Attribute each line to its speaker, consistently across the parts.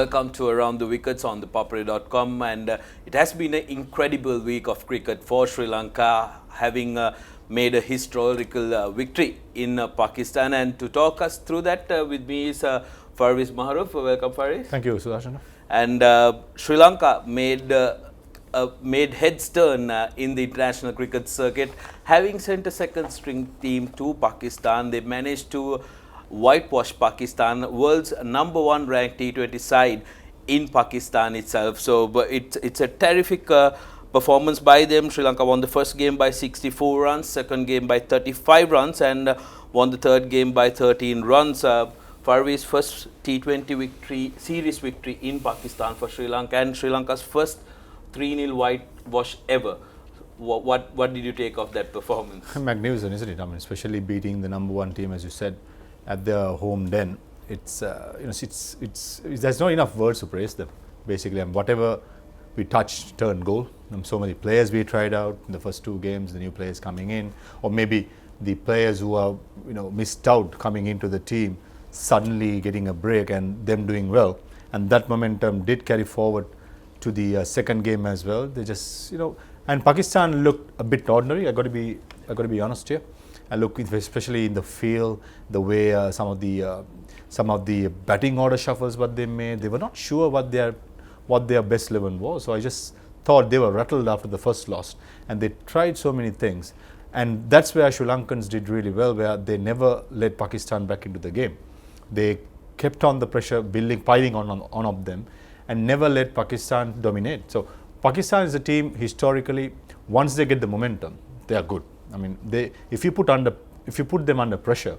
Speaker 1: welcome to Around the Wickets on ThePapare.com, and it has been an incredible week of cricket for Sri Lanka, having made a historical victory in Pakistan. And to talk us through that with me is Farveez Maharoof. Welcome, Farveez.
Speaker 2: Thank you, Sudarshana.
Speaker 1: And Sri Lanka made heads turn in the international cricket circuit, having sent a second string team to Pakistan. They managed to whitewash Pakistan, world's #1 ranked T20 side in Pakistan itself. So it's a terrific performance by them. Sri Lanka won the first game by 64 runs, second game by 35 runs, and won the third game by 13 runs. Farveez, first T20 victory, series victory in Pakistan for Sri Lanka, and Sri Lanka's first 3-0 whitewash ever. What did you take of that performance?
Speaker 2: Magnificent, isn't it? I mean, especially beating the #1 team, as you said, at their home den. It's there's not enough words to praise them. Basically, and whatever we touched turned goal. So many players we tried out in the first 2 games, the new players coming in, or maybe the players who are missed out coming into the team suddenly getting a break and them doing well, and that momentum did carry forward to the second game as well. They just and Pakistan looked a bit ordinary. I got to be honest here. I look especially in the field, the way some of the batting order shuffles what they made. They were not sure what their best 11 was. So I just thought they were rattled after the first loss, and they tried so many things, and that's where Sri Lankans did really well, where they never let Pakistan back into the game. They kept on the pressure, piling on of them, and never let Pakistan dominate. So Pakistan is a team historically, once they get the momentum, they are good. I mean, if you put them under pressure,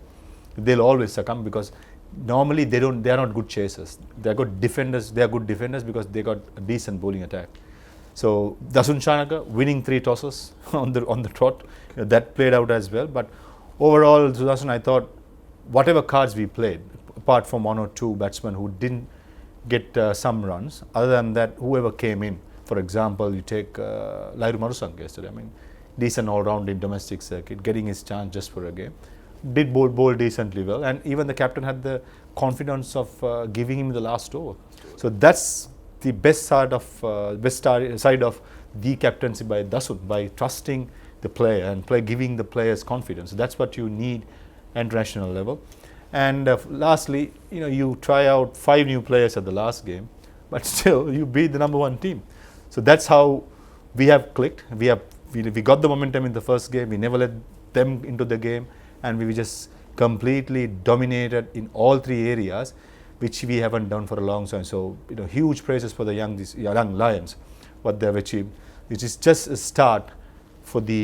Speaker 2: they'll always succumb, because normally they are not good chasers. They are good defenders. They are good defenders because they got a decent bowling attack. So Sudarshana winning 3 tosses on the trot, that played out as well. But overall, Sudarshana, I thought whatever cards we played, apart from 1 or 2 batsmen who didn't get some runs, other than that, whoever came in, for example, you take Lairu Marusanga yesterday. I mean, decent all-round in domestic circuit, getting his chance just for a game, did bowl decently well, and even the captain had the confidence of giving him the last over. So that's the best side of the captaincy by Dasun, by trusting the player and giving the players confidence. So that's what you need at international level. And lastly, you try out 5 new players at the last game, but still you beat the #1 team. So that's how we have clicked. We got the momentum in the first game. We never let them into the game, and we just completely dominated in all 3 areas, which we haven't done for a long time. So huge praises for the young Lions, what they have achieved, which is just a start for the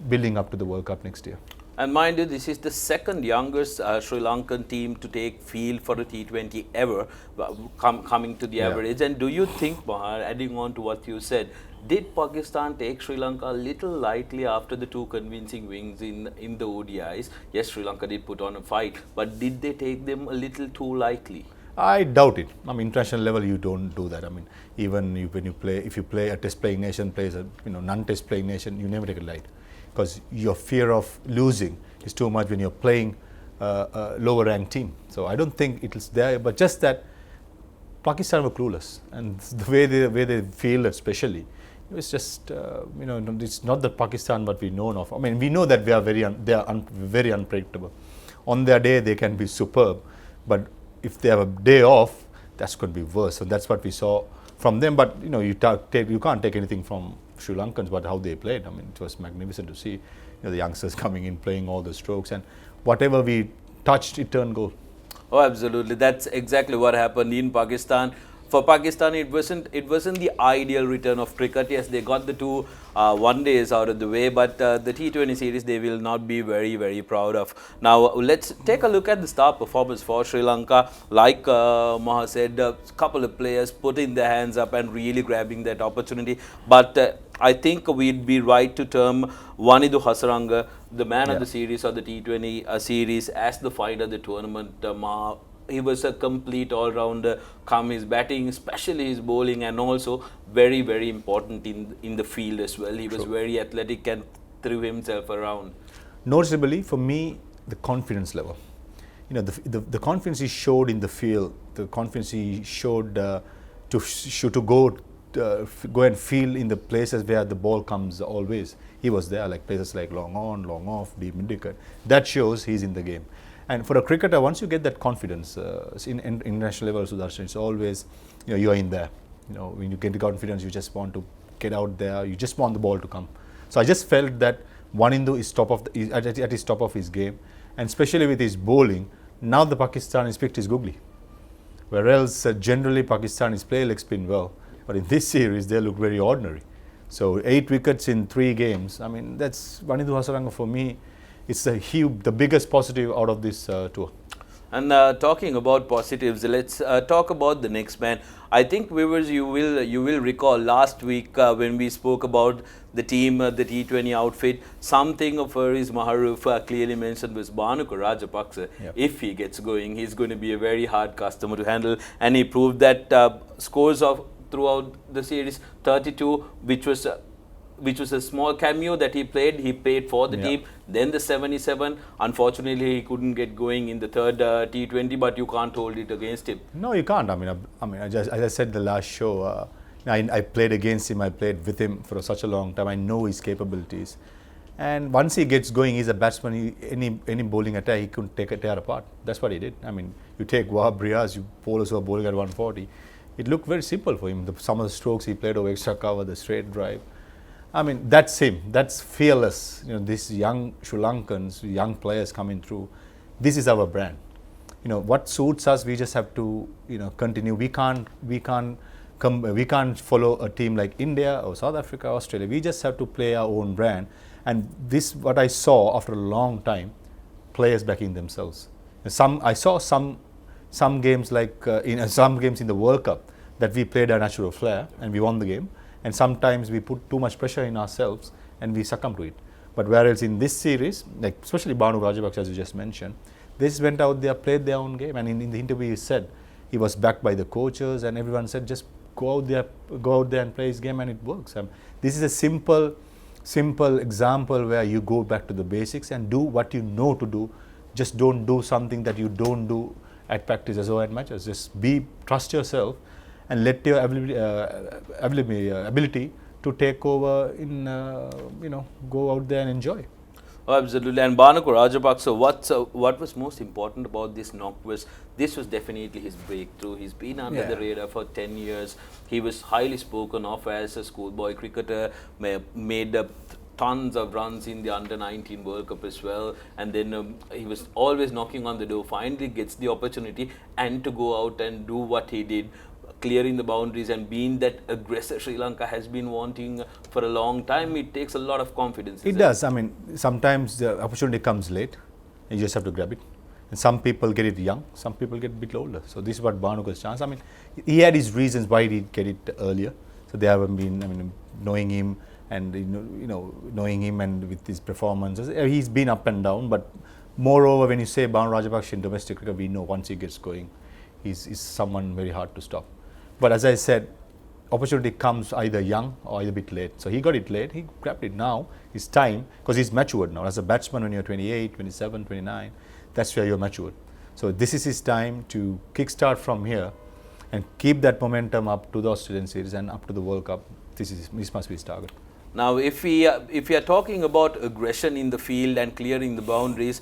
Speaker 2: building up to the World Cup next year.
Speaker 1: And mind you, this is the second youngest Sri Lankan team to take field for a T20 ever, coming to the average. And do you think, Mahar, adding on to what you said, did Pakistan take Sri Lanka a little lightly after the 2 convincing wins in the ODIs? Yes, Sri Lanka did put on a fight, but did they take them a little too lightly?
Speaker 2: I doubt it. I mean, international level, you don't do that. I mean, even if you play a test playing nation plays a non-test playing nation, you never take it light, because your fear of losing is too much when you're playing a lower ranked team. So I don't think it is there, but just that Pakistan were clueless, and the way they feel, especially, it was just it's not the Pakistan what we know of. I mean, we know that they are very unpredictable. On their day they can be superb, but if they have a day off, that's going to be worse. So that's what we saw from them. But you can't take anything from Sri Lankans, but how they played. I mean, it was magnificent to see the youngsters coming in, playing all the strokes, and whatever we touched, it turned goal.
Speaker 1: Oh, absolutely. That's exactly what happened in Pakistan. For Pakistan, it wasn't the ideal return of cricket. Yes, they got the 2 one-days out of the way, but the T20 series they will not be very, very proud of. Now, let's take a look at the star performance for Sri Lanka. Like Maha said, a couple of players putting their hands up and really grabbing that opportunity. But I think we'd be right to term Wanindu Hasaranga the man of the series or the T20 series as the find of the tournament. He was a complete all-rounder, come his batting, especially his bowling, and also very, very important in the field as well. He was very athletic and threw himself around.
Speaker 2: Noticeably, for me, the confidence level. The confidence he showed in the field the confidence he showed to go and feel in the places where the ball comes always. He was there, like places like long on, long off, deep mid wicket. That shows he's in the game. And for a cricketer, once you get that confidence in international level, Sudarshan, it's always, you are in there. When you get the confidence, you just want to get out there. You just want the ball to come. So I just felt that Wanindu is at his top of his game, and especially with his bowling. Now the Pakistanis picked his googly, where else generally Pakistanis play leg spin well, but in this series they look very ordinary. So 8 wickets in 3 games. I mean, that's Wanindu Hasaranga for me. It's the biggest positive out of this tour.
Speaker 1: And talking about positives, let's talk about the next man. I think, viewers, you will recall last week when we spoke about the team, the T20 outfit, something of Farveez Maharoof clearly mentioned was Bonocore Rajapaksa.
Speaker 2: Yep.
Speaker 1: If he gets going, he's going to be a very hard customer to handle, and he proved that scores of throughout the series 32, which was a small cameo that he played for the team. Then the 77, unfortunately he couldn't get going in the third T20, but you can't hold it against him.
Speaker 2: No, you can't. I mean, as I said the last show, I played against him, I played with him for such a long time. I know his capabilities. And once he gets going, he's a batsman. Any bowling attack, he could tear apart. That's what he did. I mean, you take Wahab Riaz, you bowlers who are bowling at 140. It looked very simple for him. Some of the strokes he played over extra cover, the straight drive. I mean, that's him. That's fearless. These young Sri Lankans, young players coming through. This is our brand. What suits us, we just have to, continue. We can't follow a team like India or South Africa, Australia. We just have to play our own brand. And this, what I saw after a long time, players backing themselves. I saw some games like some games in the World Cup that we played our natural flair and we won the game. And sometimes we put too much pressure in ourselves and we succumb to it. But whereas in this series, like especially Bonocore Rajapaksa, as you just mentioned, they just went out there, played their own game. And in the interview he said, he was backed by the coaches and everyone said, just go out there and play his game, and it works. This is a simple example where you go back to the basics and do what you know to do. Just don't do something that you don't do at practices or at matches. Just trust yourself and let your ability to take over go out there and enjoy.
Speaker 1: Oh, absolutely. And Bonocore Rajapaksa, what was most important about this knock was this was definitely his breakthrough. He's been under the radar for 10 years. He was highly spoken of as a schoolboy cricketer, made tons of runs in the under-19 World Cup as well, and then he was always knocking on the door, finally gets the opportunity and to go out and do what he did, clearing the boundaries and being that aggressor Sri Lanka has been wanting for a long time. It takes a lot of confidence.
Speaker 2: It does. I mean, sometimes the opportunity comes late and you just have to grab it. And some people get it young, some people get a bit older. So this is what Bonocore's chance. I mean, he had his reasons why he did get it earlier. So they haven't been, knowing him and knowing him and with his performances, he's been up and down. But moreover, when you say Bonocore Rajapaksa in domestic cricket, we know once he gets going, he's someone very hard to stop. But as I said, opportunity comes either young or either a bit late. So he got it late, he grabbed it now. It's time, because he's matured now. As a batsman, when you're 28, 27, 29, that's where you're matured. So this is his time to kickstart from here and keep that momentum up to the Australian series and up to the World Cup. This must be his target.
Speaker 1: Now, if we are talking about aggression in the field and clearing the boundaries,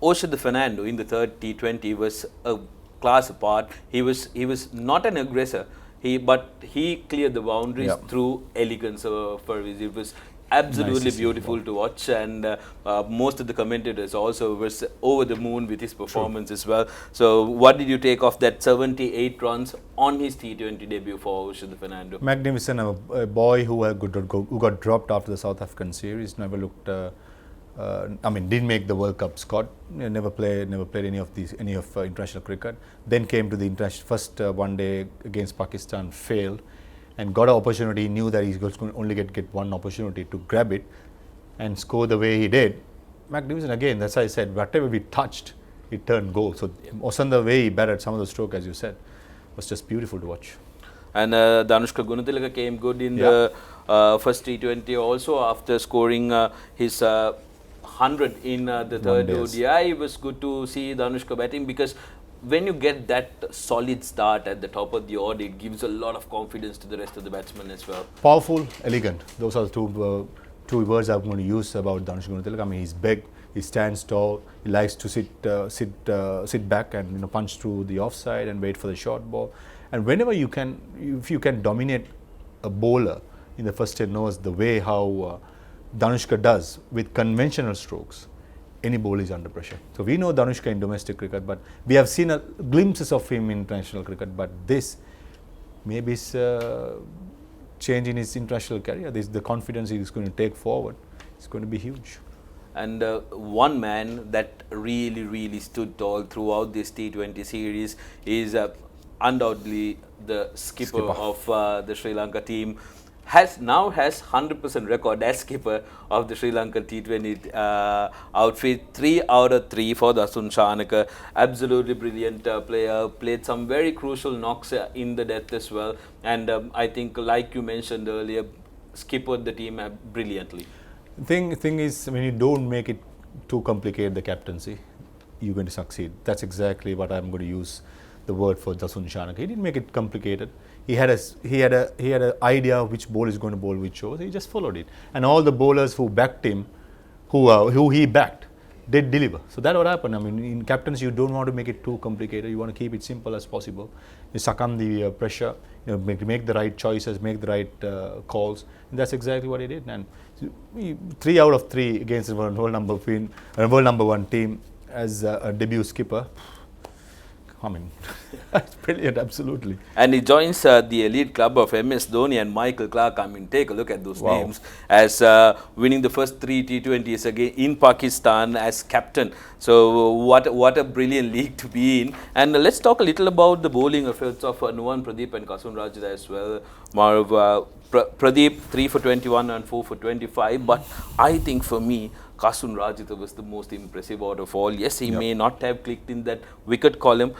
Speaker 1: Oshad Fernando in the third T20 was a class apart. He was not an aggressor, but he cleared the boundaries through elegance. Farveez, it was absolutely beautiful to watch, and most of the commentators also was over the moon with his performance as well. So what did you take of that 78 runs on his T20 debut for Oshad Fernando?
Speaker 2: Magnificent. A boy who got dropped after the South African series, never looked didn't make the World Cup squad. Never played any of international cricket. Then came to the first one day against Pakistan, failed, and got an opportunity. Knew that he was going to only get one opportunity to grab it and score the way he did. Magnificent again. That's why I said whatever we touched, it turned goal. So also the way he batted, some of the stroke, as you said, was just beautiful to watch.
Speaker 1: And Danushka Gunatilaka came good in the first T20 also after scoring his 100 in the third ODI. It was good to see Danushka batting, because when you get that solid start at the top of the order, it gives a lot of confidence to the rest of the batsmen as well.
Speaker 2: Powerful, elegant. Those are the two words I'm going to use about Dhanush Gunatilaka. I mean, he's big, he stands tall, he likes to sit back and punch through the offside and wait for the short ball. And whenever you can, if you can dominate a bowler in the first 10 overs the way how Dhanushka does with conventional strokes, any bowler is under pressure. So we know Dhanushka in domestic cricket, but we have seen glimpses of him in international cricket. But this maybe is change in his international career. This the confidence he is going to take forward. It's going to be huge.
Speaker 1: And one man that really stood tall throughout this T20 series is undoubtedly the skipper of the Sri Lanka team. Has 100% record as skipper of the Sri Lanka T20 outfit. 3 out of 3 for Sudarshana. Absolutely brilliant player. Played some very crucial knocks in the death as well. And I think, like you mentioned earlier, skippered the team brilliantly.
Speaker 2: Thing is, when you don't make it too complicated, the captaincy, you're going to succeed. That's exactly what I'm going to use the word for Sudarshana. He didn't make it complicated. He had an idea of which bowler is going to bowl which overs. He just followed it, and all the bowlers who backed him, who he backed, did deliver. So that's what happened. I mean, in captaincy, you don't want to make it too complicated. You want to keep it simple as possible. You succumb the pressure. Make the right choices, make the right calls, and that's exactly what he did. And 3 out of 3 against the world number one team as a debut skipper. I mean, that's brilliant, absolutely.
Speaker 1: And he joins the elite club of MS Dhoni and Michael Clarke. I mean, take a look at those names as winning the first 3 T20s again in Pakistan as captain. So what a brilliant league to be in. And let's talk a little about the bowling efforts of Nuwan Pradeep and Kasun Rajat as well. Maharoof, Pradeep 3 for 21 and 4 for 25. But I think for me, Kasun Rajapaksa was the most impressive out of all. Yes, he may not have clicked in that wicket column,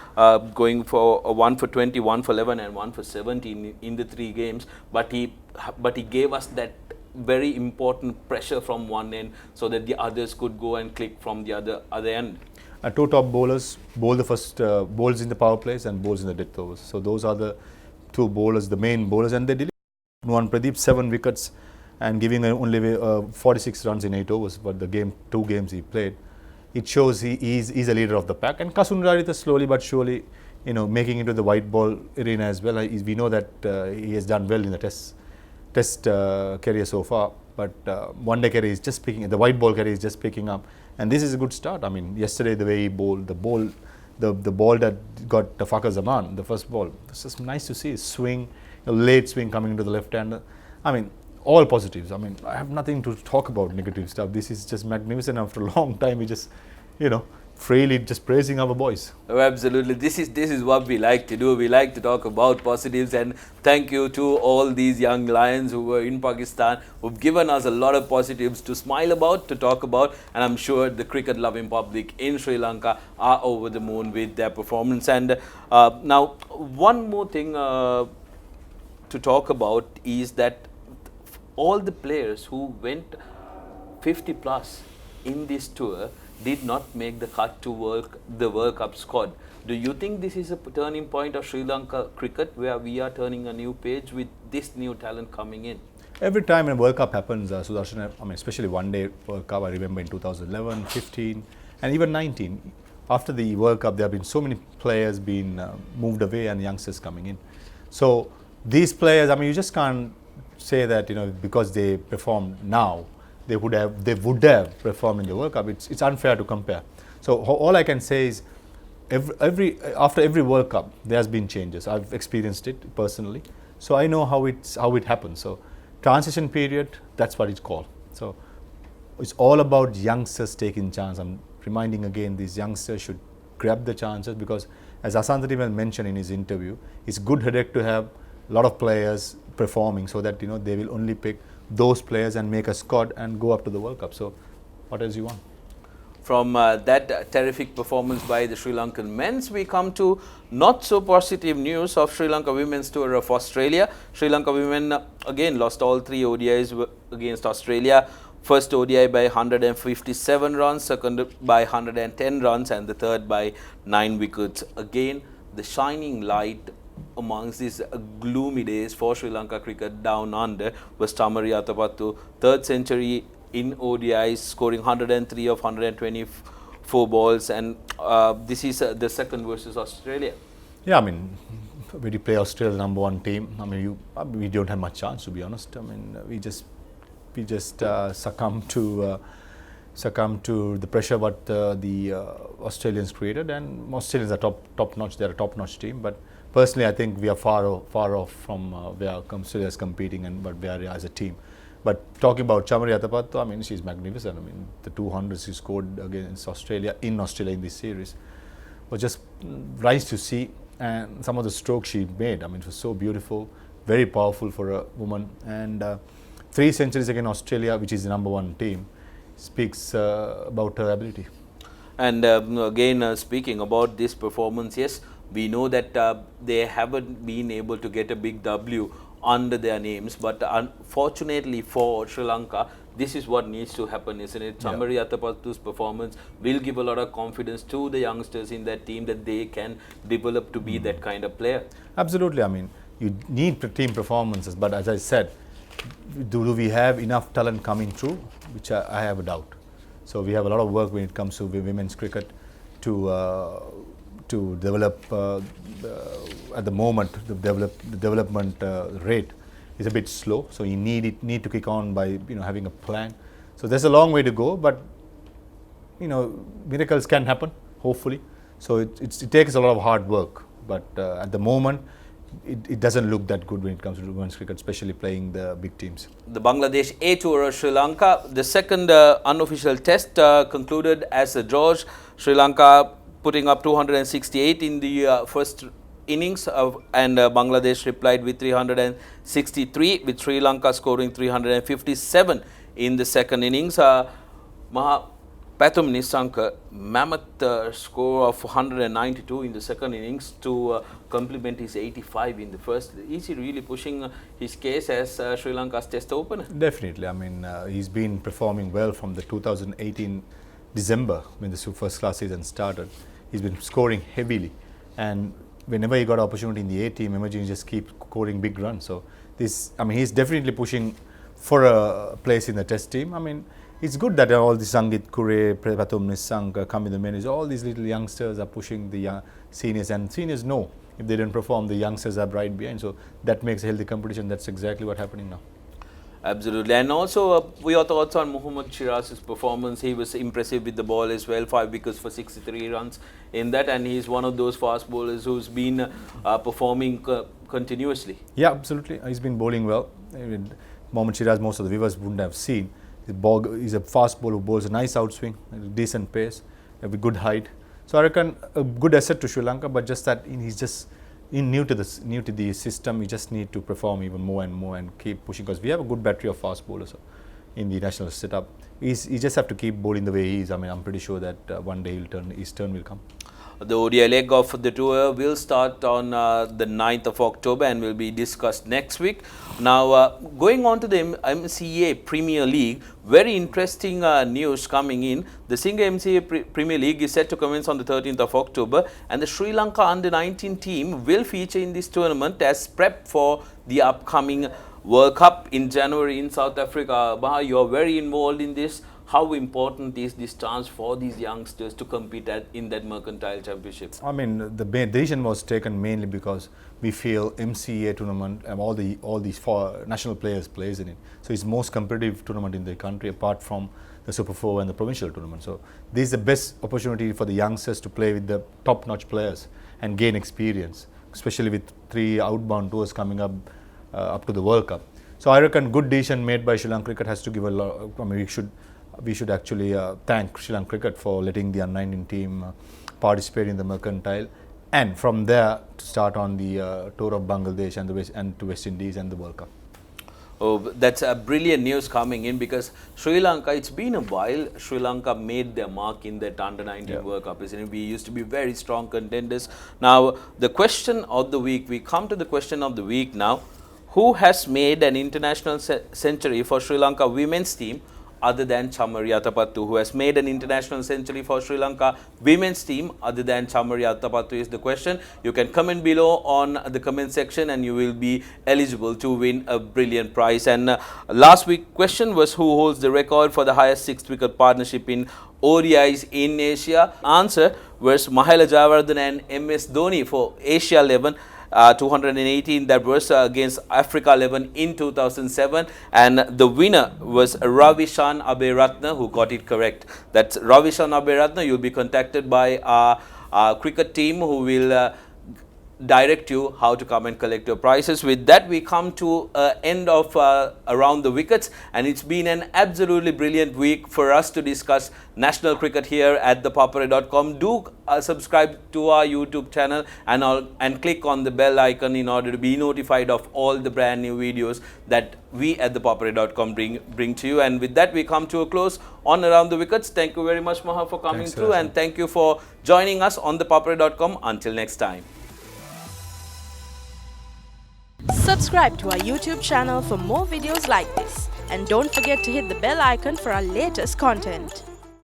Speaker 1: going for 1 for 20, 1 for 11 and 1 for 17 in the 3 games. But he gave us that very important pressure from one end so that the others could go and click from the other end.
Speaker 2: 2 top bowlers bowl the first bowls in the power plays and bowls in the death overs. So those are the 2 bowlers, the main bowlers, and they delivered. Nuwan Pradeep 7 wickets. And giving only 46 runs in 8 overs, but the 2 games he played, it shows he's a leader of the pack. And Kasun Rajapaksa slowly but surely, making into the white ball arena as well. We know that he has done well in the test career so far, but one day career is just picking. The white ball career is just picking up, and this is a good start. I mean, yesterday the way he bowled, the ball that got the Fakhar Zaman, the first ball, it's just nice to see. Swing, a late swing coming into the left hander. I mean, all positives. I mean, I have nothing to talk about negative stuff. This is just magnificent. After a long time, we just, freely just praising our boys.
Speaker 1: Oh, absolutely. This is what we like to do. We like to talk about positives, and thank you to all these young lions who were in Pakistan, who've given us a lot of positives to smile about, to talk about, and I'm sure the cricket-loving public in Sri Lanka are over the moon with their performance. And now, one more thing to talk about is that all the players who went 50 plus in this tour did not make the cut to the World Cup squad. Do you think this is a turning point of Sri Lanka cricket, where we are turning a new page with this new talent coming in?
Speaker 2: Every time a World Cup happens, Sudarshana, I mean, especially one day World Cup, I remember in 2011, 15 and even 19, after the World Cup there have been so many players being moved away and youngsters coming in. So these players, I mean, you just can't say that because they performed now, they would have performed in the World Cup. It's unfair to compare. So all I can say is, after every World Cup there has been changes. I've experienced it personally, so I know how it happens. So transition period, that's what it's called. So it's all about youngsters taking chance. I'm reminding again, these youngsters should grab the chances, because as Asantha mentioned in his interview, it's good headache to have a lot of players performing, so that they will only pick those players and make a squad and go up to the World Cup. So what else you want?
Speaker 1: From that terrific performance by the Sri Lankan men's, we come to not so positive news of Sri Lanka women's tour of Australia. Sri Lanka women again lost all 3 ODIs against Australia. First ODI by 157 runs, second by 110 runs, and the third by 9 wickets. Again, the shining light amongst these gloomy days for Sri Lanka cricket down under was Chamari Athapattu. Third century in ODIs, scoring 103 of 124 balls, and this is the second versus Australia.
Speaker 2: Yeah, I mean, when you play Australia's #1 team, I mean, we don't have much chance, to be honest. I mean, we just succumb to the pressure what the Australians created, and Australians are top notch. They're a top notch team, but personally, I think we are far off from where Australia is competing and but we are as a team. But talking about Chamari Athapattu, I mean, she's magnificent. I mean, the 200s she scored against Australia in this series was just nice to see, and some of the strokes she made, I mean, it was so beautiful, very powerful for a woman, and 3 centuries against Australia, which is the #1 team, speaks about her ability.
Speaker 1: And again, speaking about this performance, yes, we know that they haven't been able to get a big W under their names, but unfortunately for Sri Lanka, this is what needs to happen, isn't it? Chamari Athapattu's performance will give a lot of confidence to the youngsters in that team that they can develop to be that kind of player.
Speaker 2: Absolutely. I mean, you need team performances, but as I said, do we have enough talent coming through? Which I have a doubt. So we have a lot of work when it comes to women's cricket to develop. At the moment, the development rate is a bit slow. So you need to kick on by having a plan. So there's a long way to go, but miracles can happen, hopefully. So it takes a lot of hard work, but at the moment, it doesn't look that good when it comes to women's cricket, especially playing the big teams.
Speaker 1: The Bangladesh A Tour of Sri Lanka, the second unofficial test concluded as a draw. Sri Lanka putting up 268 in the first innings, and Bangladesh replied with 363, with Sri Lanka scoring 357 in the second innings. Pathum Nissanka, mammoth score of 192 in the second innings to complement his 85 in the first. Is he really pushing his case as Sri Lanka's test opener?
Speaker 2: Definitely. I mean, he's been performing well from the 2018 December when the first class season started. He's been scoring heavily, and whenever he got opportunity in the A team, he just keeps scoring big runs. So he's definitely pushing for a place in the test team. I mean, it's good that all the Sangit Kure, Pathum Nissanka, Kamil Menis, all these little youngsters are pushing the seniors, and seniors know if they don't perform, the youngsters are right behind. So that makes a healthy competition. That's exactly what's happening now.
Speaker 1: Absolutely. And also, your thoughts on Mohammad Shiraz's performance? He was impressive with the ball as well, 5 wickets for 63 runs in that, and he's one of those fast bowlers who's been performing continuously.
Speaker 2: Yeah, absolutely. He's been bowling well. Mohammad Shiraz, most of the viewers wouldn't have seen. He's a fast bowler who bowls a nice outswing, a decent pace, a good height. So I reckon a good asset to Sri Lanka, but just that he's just new to the system. We just need to perform even more and more and keep pushing, because we have a good battery of fast bowlers in the national setup. He just have to keep bowling the way he is. I mean, I'm pretty sure that one day his turn will come.
Speaker 1: The ODI leg of the tour will start on the 9th of October and will be discussed next week. Now, going on to the MCA Premier League, very interesting news coming in. The Singa MCA Premier League is set to commence on the 13th of October, and the Sri Lanka Under-19 team will feature in this tournament as prep for the upcoming World Cup in January in South Africa. Baha, you are very involved in this. How important is this chance for these youngsters to compete in that mercantile championship?
Speaker 2: I mean, the decision was taken mainly because we feel MCA tournament and all these 4 national players plays in it. So it's the most competitive tournament in the country apart from the Super 4 and the provincial tournament. So this is the best opportunity for the youngsters to play with the top-notch players and gain experience, especially with 3 outbound tours coming up to the World Cup. So I reckon good decision made by Sri Lanka Cricket has to give a lot. I mean, we should actually thank Sri Lanka Cricket for letting the Under-19 team participate in the mercantile, and from there to start on the tour of Bangladesh and to West Indies and the World Cup.
Speaker 1: Oh, that's a brilliant news coming in, because Sri Lanka, it's been a while, Sri Lanka made their mark in that Under-19 World Cup, isn't it? We used to be very strong contenders. Now, the question of the week, we come to the question of the week now. Who has made an international century for Sri Lanka women's team other than Chamari Atapattu, who has made an international century for Sri Lanka women's team other than Chamari Atapattu is the question. You can comment below on the comment section and you will be eligible to win a brilliant prize. And last week's question was who holds the record for the highest 6-wicket partnership in ODIs in Asia. Answer was Mahela Jayawardene and MS Dhoni for Asia 11. 218, that was against Africa 11 in 2007, and the winner was Ravishan Aberatne, who got it correct. That's Ravishan Aberatne. You'll be contacted by our cricket team who will direct you how to come and collect your prizes. With that, we come to end of Around the Wickets, and it's been an absolutely brilliant week for us to discuss national cricket here at ThePapare.com. Do subscribe to our YouTube channel and click on the bell icon in order to be notified of all the brand new videos that we at ThePapare.com bring to you. And with that, we come to a close on Around the Wickets. Thank you very much, Maha, for coming through, and thank you for joining us on ThePapare.com. Until next time.
Speaker 3: Subscribe to our YouTube channel for more videos like this, and don't forget to hit the bell icon for our latest content.